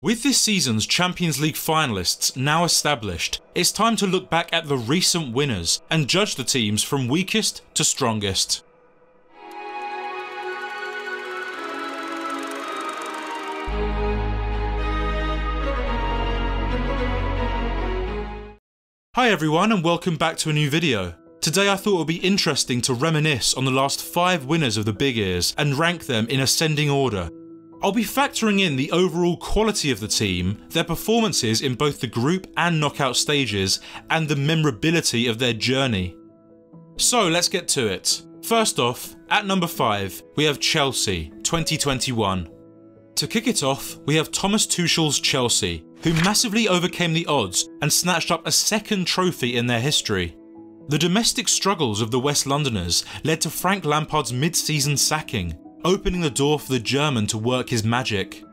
With this season's Champions League finalists now established, it's time to look back at the recent winners and judge the teams from weakest to strongest. Hi everyone and welcome back to a new video. Today I thought it would be interesting to reminisce on the last 5 winners of the Big Ears and rank them in ascending order. I'll be factoring in the overall quality of the team, their performances in both the group and knockout stages, and the memorability of their journey. So let's get to it. First off, at number 5, we have Chelsea, 2021. To kick it off, we have Thomas Tuchel's Chelsea, who massively overcame the odds and snatched up a second trophy in their history. The domestic struggles of the West Londoners led to Frank Lampard's mid-season sacking, opening the door for the German to work his magic.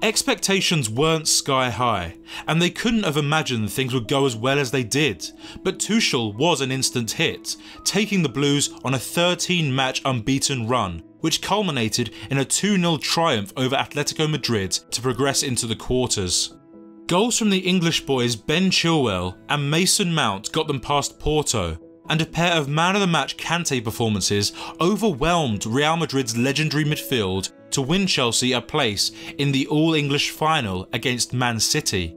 Expectations weren't sky high, and they couldn't have imagined things would go as well as they did, but Tuchel was an instant hit, taking the Blues on a 13-match unbeaten run, which culminated in a 2-0 triumph over Atletico Madrid to progress into the quarters. Goals from the English boys Ben Chilwell and Mason Mount got them past Porto, and a pair of man-of-the-match Kante performances overwhelmed Real Madrid's legendary midfield to win Chelsea a place in the All-English final against Man City.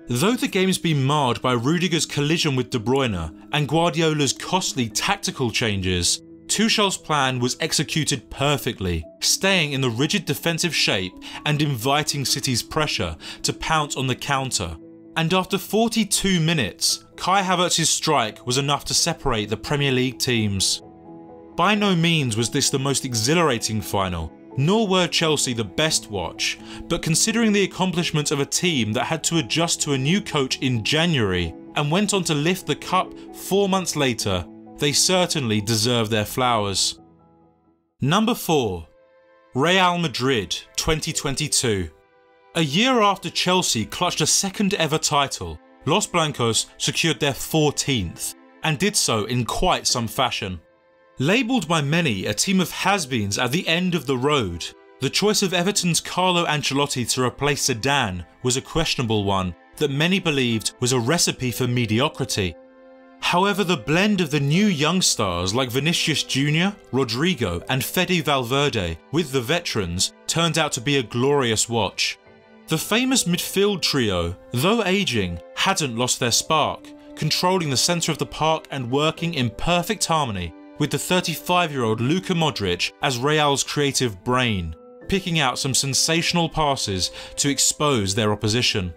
Though the game's been marred by Rudiger's collision with De Bruyne and Guardiola's costly tactical changes, Tuchel's plan was executed perfectly, staying in the rigid defensive shape and inviting City's pressure to pounce on the counter. And after 42 minutes, Kai Havertz's strike was enough to separate the Premier League teams. By no means was this the most exhilarating final, nor were Chelsea the best watch, but considering the accomplishments of a team that had to adjust to a new coach in January and went on to lift the cup 4 months later, they certainly deserve their flowers. Number 4. Real Madrid, 2022. A year after Chelsea clutched a second ever title, Los Blancos secured their 14th, and did so in quite some fashion. Labelled by many a team of has-beens at the end of the road, the choice of Everton's Carlo Ancelotti to replace Zidane was a questionable one that many believed was a recipe for mediocrity. However, the blend of the new young stars like Vinicius Jr., Rodrigo and Fede Valverde with the veterans turned out to be a glorious watch. The famous midfield trio, though ageing, hadn't lost their spark, controlling the centre of the park and working in perfect harmony with the 35-year-old Luka Modric as Real's creative brain, picking out some sensational passes to expose their opposition.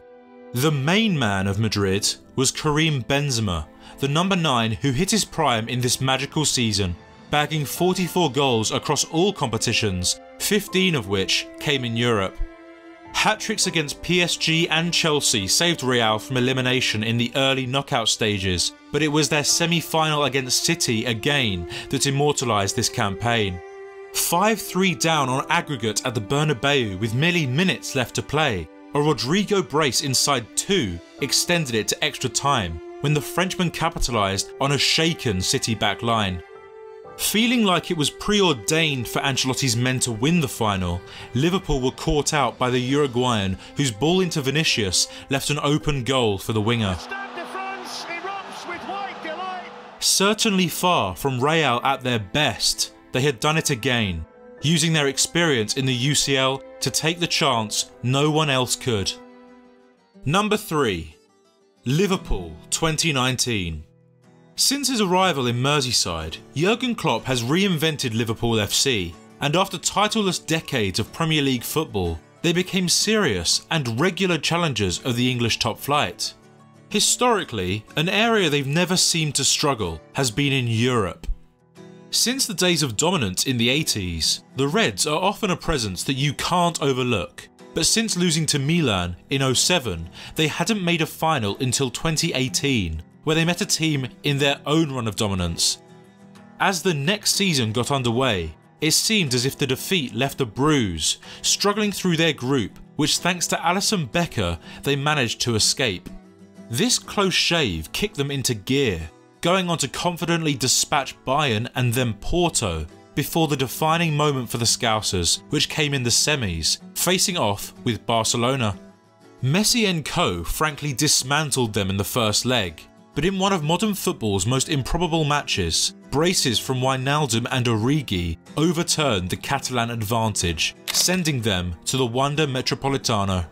The main man of Madrid was Karim Benzema, the number 9 who hit his prime in this magical season, bagging 44 goals across all competitions, 15 of which came in Europe. Hat-tricks against PSG and Chelsea saved Real from elimination in the early knockout stages, but it was their semi-final against City again that immortalised this campaign. 5-3 down on aggregate at the Bernabeu with merely minutes left to play, a Rodrigo brace inside 2 extended it to extra time when the Frenchman capitalised on a shaken City back line. Feeling like it was preordained for Ancelotti's men to win the final, Liverpool were caught out by the Uruguayan, whose ball into Vinicius left an open goal for the winger. Certainly far from Real at their best, they had done it again, using their experience in the UCL to take the chance no one else could. Number 3. Liverpool, 2019. Since his arrival in Merseyside, Jurgen Klopp has reinvented Liverpool FC, and after titleless decades of Premier League football, they became serious and regular challengers of the English top flight. Historically, an area they've never seemed to struggle has been in Europe. Since the days of dominance in the 80s, the Reds are often a presence that you can't overlook, but since losing to Milan in 07, they hadn't made a final until 2018, where they met a team in their own run of dominance. As the next season got underway, it seemed as if the defeat left a bruise, struggling through their group, which thanks to Alisson Becker they managed to escape. This close shave kicked them into gear, going on to confidently dispatch Bayern and then Porto, before the defining moment for the Scousers, which came in the semis, facing off with Barcelona. Messi and co frankly dismantled them in the first leg, but in one of modern football's most improbable matches, braces from Wijnaldum and Origi overturned the Catalan advantage, sending them to the Wanda Metropolitano.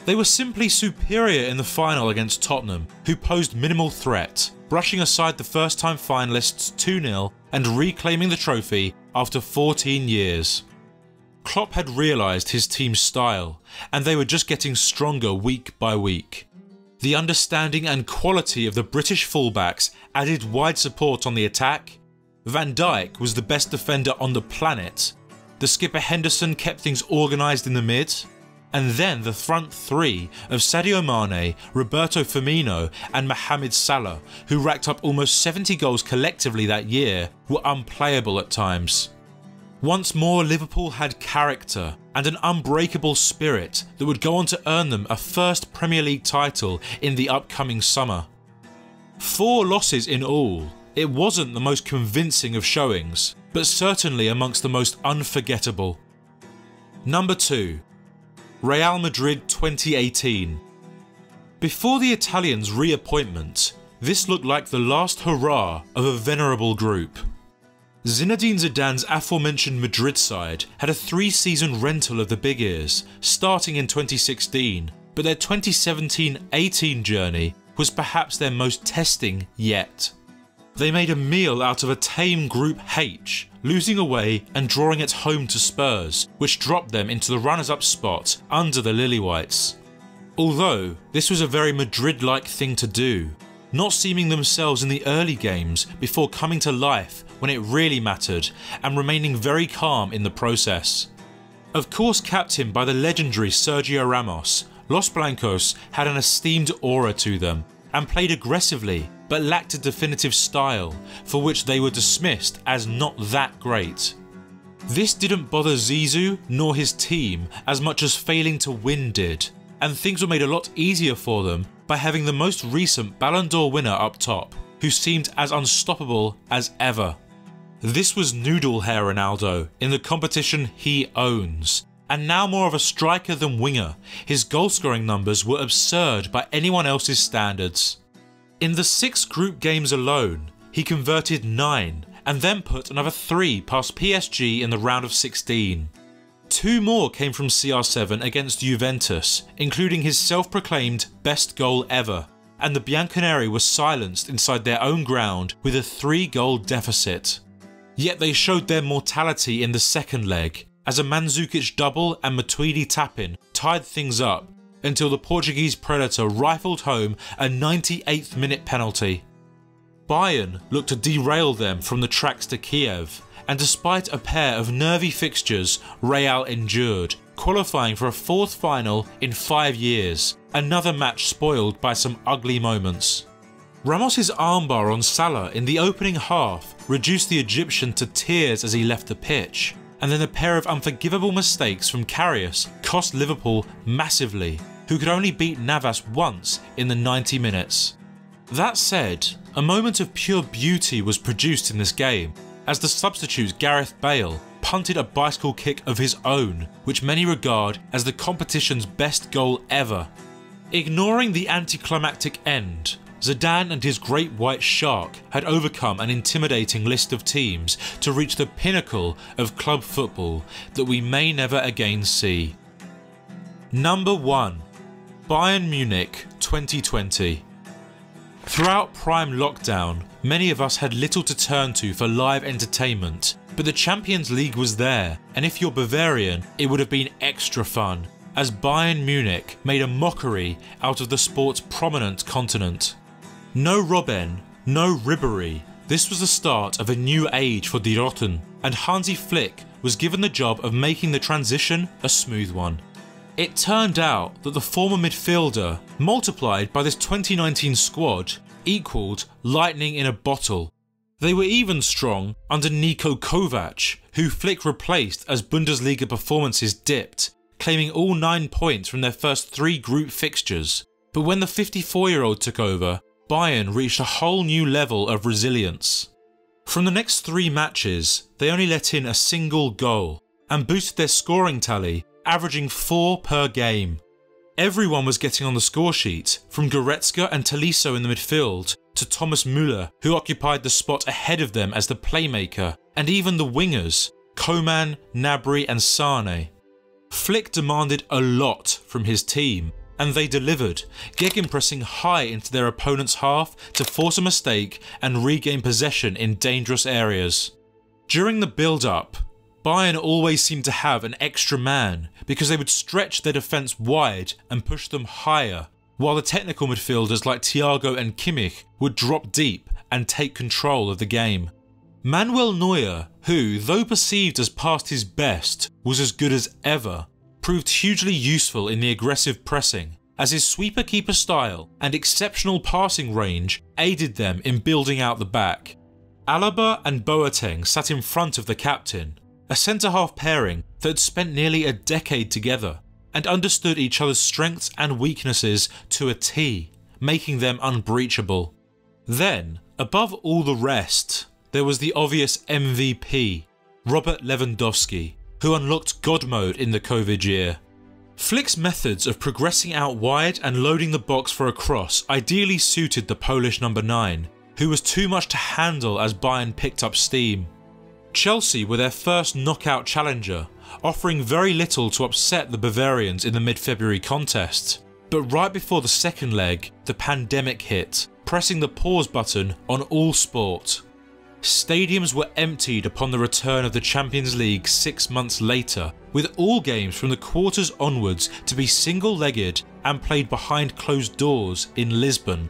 They were simply superior in the final against Tottenham, who posed minimal threat, brushing aside the first-time finalists 2-0 and reclaiming the trophy after 14 years. Klopp had realised his team's style, and they were just getting stronger week by week. The understanding and quality of the British fullbacks added wide support on the attack. Van Dijk was the best defender on the planet. The skipper Henderson kept things organised in the mid. And then the front three of Sadio Mane, Roberto Firmino and Mohamed Salah, who racked up almost 70 goals collectively that year, were unplayable at times. Once more, Liverpool had character and an unbreakable spirit that would go on to earn them a first Premier League title in the upcoming summer. 4 losses in all. It wasn't the most convincing of showings, but certainly amongst the most unforgettable. Number 2. Real Madrid 2018. Before the Italians' reappointment, this looked like the last hurrah of a venerable group. Zinedine Zidane's aforementioned Madrid side had a 3-season rental of the Big Ears, starting in 2016, but their 2017-18 journey was perhaps their most testing yet. They made a meal out of a tame Group H, losing away and drawing at home to Spurs, which dropped them into the runners-up spot under the Lily-Whites. Although this was a very Madrid-like thing to do, not seeming themselves in the early games before coming to life when it really mattered and remaining very calm in the process. Of course, captained by the legendary Sergio Ramos, Los Blancos had an esteemed aura to them and played aggressively but lacked a definitive style, for which they were dismissed as not that great. This didn't bother Zizou nor his team as much as failing to win did, and things were made a lot easier for them by having the most recent Ballon d'Or winner up top, who seemed as unstoppable as ever. This was Noodle Hair Ronaldo in the competition he owns, and now more of a striker than winger, his goal-scoring numbers were absurd by anyone else's standards. In the 6 group games alone, he converted 9 and then put another 3 past PSG in the round of 16. 2 more came from CR7 against Juventus, including his self-proclaimed best goal ever, and the Bianconeri were silenced inside their own ground with a 3-goal deficit. Yet they showed their mortality in the second leg, as a Mandzukic double and Matuidi tap-in tied things up until the Portuguese predator rifled home a 98th minute penalty. Bayern looked to derail them from the tracks to Kiev, and despite a pair of nervy fixtures, Real endured, qualifying for a 4th final in 5 years, another match spoiled by some ugly moments. Ramos's armbar on Salah in the opening half reduced the Egyptian to tears as he left the pitch, and then a pair of unforgivable mistakes from Karius cost Liverpool massively, who could only beat Navas once in the 90 minutes. That said, a moment of pure beauty was produced in this game, as the substitute Gareth Bale punted a bicycle kick of his own, which many regard as the competition's best goal ever. Ignoring the anticlimactic end, Zidane and his great white shark had overcome an intimidating list of teams to reach the pinnacle of club football that we may never again see. Number 1. Bayern Munich 2020. Throughout prime lockdown, many of us had little to turn to for live entertainment, but the Champions League was there, and if you're Bavarian, it would have been extra fun, as Bayern Munich made a mockery out of the sport's prominent continent. No Robben, no Ribéry, this was the start of a new age for Die Roten, and Hansi Flick was given the job of making the transition a smooth one. It turned out that the former midfielder, multiplied by this 2019 squad, equalled lightning in a bottle. They were even strong under Niko Kovac, who Flick replaced as Bundesliga performances dipped, claiming all 9 points from their first 3 group fixtures. But when the 54-year-old took over, Bayern reached a whole new level of resilience. From the next 3 matches, they only let in a single goal, and boosted their scoring tally, averaging 4 per game. Everyone was getting on the score sheet, from Goretzka and Tolisso in the midfield, to Thomas Müller, who occupied the spot ahead of them as the playmaker, and even the wingers, Coman, Gnabry and Sane. Flick demanded a lot from his team, and they delivered, gegenpressing high into their opponent's half to force a mistake and regain possession in dangerous areas. During the build-up, Bayern always seemed to have an extra man because they would stretch their defence wide and push them higher, while the technical midfielders like Thiago and Kimmich would drop deep and take control of the game. Manuel Neuer, who, though perceived as past his best, was as good as ever, proved hugely useful in the aggressive pressing, as his sweeper-keeper style and exceptional passing range aided them in building out the back. Alaba and Boateng sat in front of the captain, a centre-half pairing that had spent nearly a decade together and understood each other's strengths and weaknesses to a T, making them unbreachable. Then, above all the rest, there was the obvious MVP, Robert Lewandowski, who unlocked God mode in the Covid year. Flick's methods of progressing out wide and loading the box for a cross ideally suited the Polish number 9, who was too much to handle as Bayern picked up steam. Chelsea were their first knockout challenger, offering very little to upset the Bavarians in the mid-February contest. But right before the second leg, the pandemic hit, pressing the pause button on all sport. Stadiums were emptied upon the return of the Champions League 6 months later, with all games from the quarters onwards to be single-legged and played behind closed doors in Lisbon.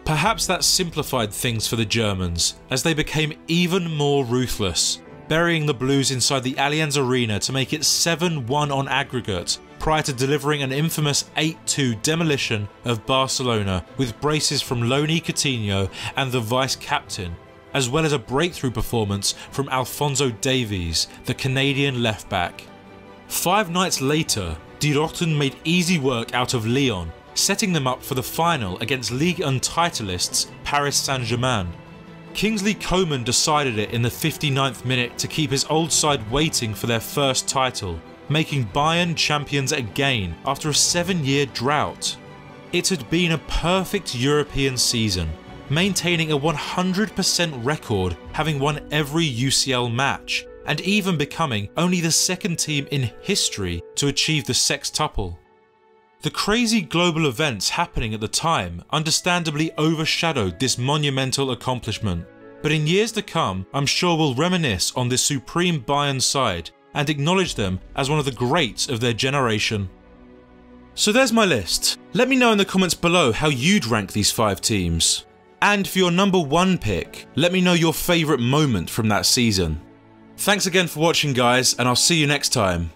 Perhaps that simplified things for the Germans, as they became even more ruthless, burying the Blues inside the Allianz Arena to make it 7-1 on aggregate, prior to delivering an infamous 8-2 demolition of Barcelona with braces from Loni Coutinho and the vice-captain, as well as a breakthrough performance from Alphonso Davies, the Canadian left-back. 5 nights later, Die Roten made easy work out of Lyon, setting them up for the final against Ligue 1 titleists Paris Saint-Germain. Kingsley Coman decided it in the 59th minute to keep his old side waiting for their first title, making Bayern champions again after a 7-year drought. It had been a perfect European season, maintaining a 100% record, having won every UCL match, and even becoming only the second team in history to achieve the sextuple. The crazy global events happening at the time understandably overshadowed this monumental accomplishment, but in years to come I'm sure we'll reminisce on this supreme Bayern side and acknowledge them as one of the greats of their generation. So there's my list. Let me know in the comments below how you'd rank these 5 teams. And for your number 1 pick, let me know your favourite moment from that season. Thanks again for watching guys, and I'll see you next time.